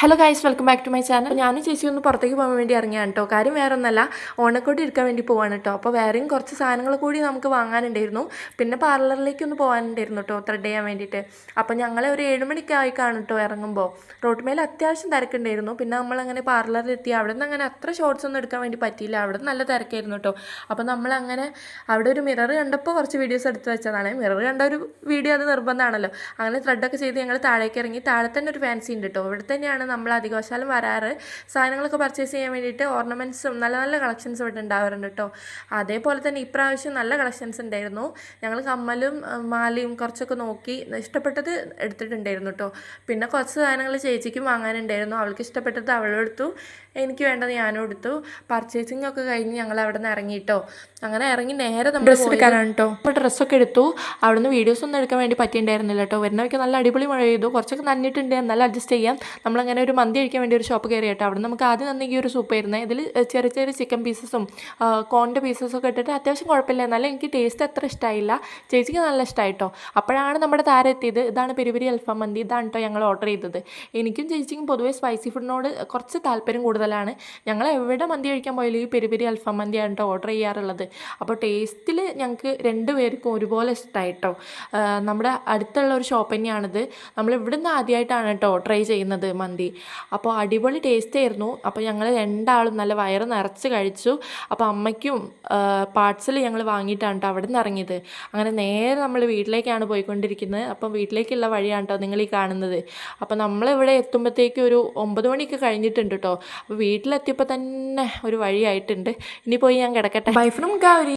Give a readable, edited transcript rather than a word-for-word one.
Hello guys, welcome back to my channel. ഞാനും ചേച്ചി ഒന്ന് പുറത്തേക്ക് പോകാൻ വേണ്ടി ഇറങ്ങിയാണ് കേട്ടോ. കാര്യം വേറെ ഒന്നല്ല, ഓണക്കോടി എടുക്കാൻ വേണ്ടി പോവാണ് കേട്ടോ. അപ്പോൾ വേറെയും കുറച്ച് സാധനങ്ങൾ കൂടി നമുക്ക് വാങ്ങാനുണ്ടായിരുന്നു. പിന്നെ പാർലറിലേക്ക് ഒന്ന് പോകാനുണ്ടായിരുന്നു കേട്ടോ, ത്രെഡ് ചെയ്യാൻ വേണ്ടിയിട്ട്. അപ്പോൾ ഞങ്ങൾ ഒരു 7 മണിക്കായി കാണും കേട്ടോ ഇറങ്ങുമ്പോൾ. റോഡ് മേലെ അത്യാവശ്യം തിരക്കുണ്ടായിരുന്നു. പിന്നെ നമ്മളങ്ങനെ പാർലറിലെത്തി. അവിടെ നിന്ന് അങ്ങനെ അത്ര ഷോർട്സ് ഒന്നും എടുക്കാൻ വേണ്ടി പറ്റിയില്ല. അവിടെ നല്ല തിരക്കായിരുന്നു കേട്ടോ. അപ്പോൾ നമ്മളങ്ങനെ അവിടെ ഒരു മിറർ കണ്ടപ്പോൾ കുറച്ച് വീഡിയോസ് എടുത്ത് വെച്ചതാണ്. മിറർ കണ്ട ഒരു വീഡിയോ അത് നിർബന്ധമാണല്ലോ. അങ്ങനെ ത്രെഡൊക്കെ ചെയ്ത് ഞങ്ങൾ താഴേക്ക് ഇറങ്ങി. താഴെ തന്നെ ഒരു ഫാൻസി ഉണ്ട് കേട്ടോ. ഇവിടെ തന്നെയാണ് നമ്മൾ അധികവശാലും വരാറ്. സാധനങ്ങളൊക്കെ പർച്ചേസ് ചെയ്യാൻ വേണ്ടിയിട്ട് ഓർണമെൻറ്റ്സും നല്ല നല്ല കളക്ഷൻസ് ഇവിടെ ഉണ്ടാവാറുണ്ട് കേട്ടോ. അതേപോലെ തന്നെ ഇപ്രാവശ്യം നല്ല കളക്ഷൻസ് ഉണ്ടായിരുന്നു. ഞങ്ങൾ കമ്മലും മാലയും കുറച്ചൊക്കെ നോക്കി ഇഷ്ടപ്പെട്ടത് എടുത്തിട്ടുണ്ടായിരുന്നു കേട്ടോ. പിന്നെ കുറച്ച് സാധനങ്ങൾ ചേച്ചിക്കും വാങ്ങാനുണ്ടായിരുന്നു. അവൾക്ക് ഇഷ്ടപ്പെട്ടത് അവളും എടുത്തു, എനിക്ക് വേണ്ടത് ഞാനും എടുത്തു. പർച്ചേസിംഗ് ഒക്കെ കഴിഞ്ഞ് ഞങ്ങൾ അവിടെ നിന്ന് ഇറങ്ങിയിട്ടോ. അങ്ങനെ ഇറങ്ങി നേരെ നമ്മൾ ഡ്രസ്സ് എടുക്കാനാണ് കേട്ടോ. അപ്പോൾ ഡ്രസ്സൊക്കെ എടുത്തു. അവിടെ നിന്ന് വീഡിയോസ് ഒന്നും എടുക്കാൻ വേണ്ടി പറ്റിയിട്ടുണ്ടായിരുന്നില്ല കേട്ടോ. വരുന്നവയ്ക്ക് നല്ല അടിപൊളി മഴ ചെയ്തു. കുറച്ചൊക്കെ നനഞ്ഞിട്ടുണ്ട്, എന്നാലും അഡ്ജസ്റ്റ് ചെയ്യാം. നമ്മളങ്ങനെ ഒരു മന്തി കഴിക്കാൻ വേണ്ടി ഒരു ഷോപ്പ് കയറി കേട്ടോ. അവിടെ നമുക്ക് ആദ്യം തന്നെങ്കിൽ ഒരു സൂപ്പ് ആയിരുന്നേ. ഇതിൽ ചെറിയ ചെറിയ ചിക്കൻ പീസസും കോണിൻ്റെ പീസസൊക്കെ ഇട്ടിട്ട് അത്യാവശ്യം കുഴപ്പമില്ല. എന്നാലും എനിക്ക് ടേസ്റ്റ് അത്ര ഇഷ്ടമായില്ല. ചേച്ചിക്ക് നല്ല ഇഷ്ടമായിട്ടോ. അപ്പോഴാണ് നമ്മുടെ താരം എത്തിയത്. ഇതാണ് പെരി പെരി അൽഫാം മന്തി. ഇതാണ് കേട്ടോ ഞങ്ങൾ ഓർഡർ ചെയ്തത്. എനിക്കും ചേച്ചിക്കും പൊതുവേ സ്പൈസി ഫുഡിനോട് കുറച്ച് താല്പര്യം കൂടുതലാണ്. ഞങ്ങൾ എവിടെ മന്തി കഴിക്കാൻ പോയാലും ഈ പെരി പെരി അൽഫാം മന്തിയാണ് കേട്ടോ ഓർഡർ ചെയ്യാറുള്ളത്. അപ്പോൾ ടേസ്റ്റിൽ ഞങ്ങൾക്ക് 2 പേർക്കും ഒരുപോലെ ഇഷ്ടമായിട്ടോ. നമ്മുടെ അടുത്തുള്ള ഒരു ഷോപ്പ് തന്നെയാണിത്. നമ്മൾ ഇവിടുന്ന് ആദ്യമായിട്ടാണ് കേട്ടോ ട്രൈ ചെയ്യുന്നത് മന്തി. അപ്പോൾ അടിപൊളി ടേസ്റ്റ് ആയിരുന്നു. അപ്പോൾ ഞങ്ങൾ രണ്ടാളും നല്ല വയറ് നിറച്ച് കഴിച്ചു. അപ്പോൾ അമ്മയ്ക്കും പാർട്സൽ ഞങ്ങൾ വാങ്ങിയിട്ടാണ് കേട്ടോ അവിടെ നിന്ന് ഇറങ്ങിയത്. അങ്ങനെ നേരെ നമ്മൾ വീട്ടിലേക്കാണ് പോയിക്കൊണ്ടിരിക്കുന്നത്. അപ്പം വീട്ടിലേക്കുള്ള വഴിയാണ് കേട്ടോ നിങ്ങൾ ഈ കാണുന്നത്. അപ്പോൾ നമ്മളിവിടെ എത്തുമ്പോഴത്തേക്കും ഒരു 9 മണിയൊക്കെ കഴിഞ്ഞിട്ടുണ്ട് കേട്ടോ. അപ്പോൾ വീട്ടിലെത്തിയപ്പോൾ തന്നെ ഒരു വഴിയായിട്ടുണ്ട്. ഇനി പോയി ഞാൻ കിടക്കട്ടെ. Bye from Gauri.